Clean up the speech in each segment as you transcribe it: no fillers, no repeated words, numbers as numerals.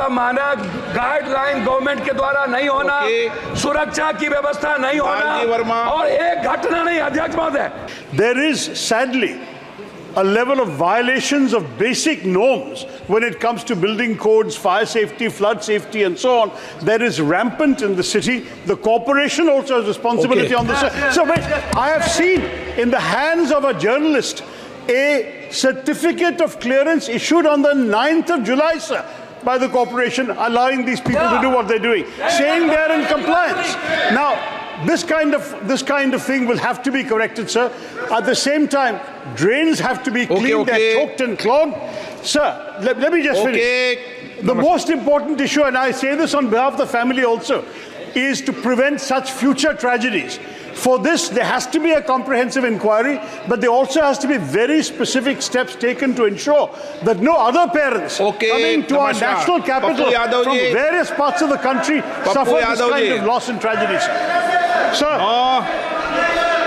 का मानक guideline government के द्वारा नहीं होना, सुरक्षा की व्यवस्था नहीं होना और एक घटना नहीं। अध्यक्ष महोदय, There is sadly a level of violations of basic norms when it comes to building codes, fire safety, flood safety, and so on. That is rampant in the city. The corporation also has responsibility on this. So I have seen in the hands of a journalist a certificate of clearance issued on the 9th of July, sir, by the corporation, allowing these people to do what they're doing, saying they're in compliance. Now, this kind of thing will have to be corrected, sir. At the same time, drains have to be cleaned. They're choked and clogged. Sir, let me just finish. The most important issue, and I say this on behalf of the family also, is to prevent such future tragedies. For this, there has to be a comprehensive inquiry, but there also has to be very specific steps taken to ensure that no other parents coming to our national capital from various parts of the country suffer this kind of loss and tragedies. Sir,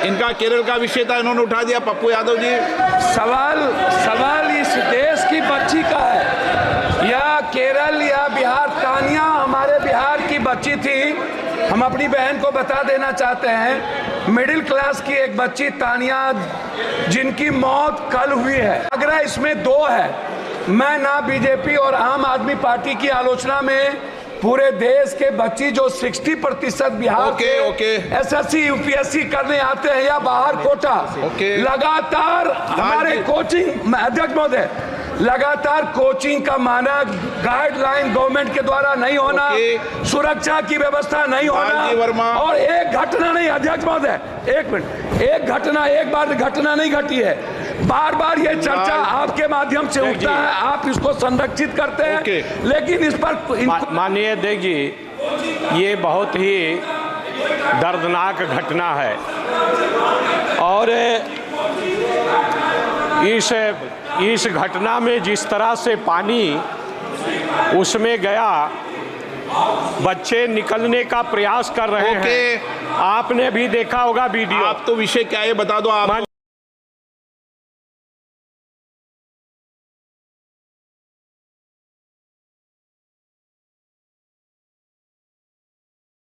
इनका केरल का विषय था, इन्होंने उठा दिया। पप्पू यादव जी, सवाल इस देश की बच्ची का है या केरल या बिहार? तानिया हमारे बिहार की बच्ची थी। हम अपनी बहन को बता देना चाहते हैं, मिडिल क्लास की एक बच्ची तानिया जिनकी मौत कल हुई है। अगर इसमें दो है, मैं ना बीजेपी और आम आदमी पार्टी की आलोचना में पूरे देश के बच्ची जो 60% बिहार के एसएससी यूपीएससी करने आते हैं या बाहर कोटा, लगातार हमारे कोचिंग, अध्यक्ष महोदय, लगातार कोचिंग का मानक गाइडलाइन गवर्नमेंट के द्वारा नहीं होना, सुरक्षा की व्यवस्था नहीं होना और एक घटना नहीं। अध्यक्ष महोदय, एक मिनट, एक बार घटना नहीं घटी है। बार बार ये चर्चा आपके माध्यम से उठता है, आप इसको संरक्षित करते हैं, लेकिन इस पर माननीय अध्यक्ष जी, ये बहुत ही दर्दनाक घटना है और इस घटना में जिस तरह से पानी उसमें गया, बच्चे निकलने का प्रयास कर रहे हैं। आपने भी देखा होगा वीडियो। आप तो विषय क्या है बता दो आप।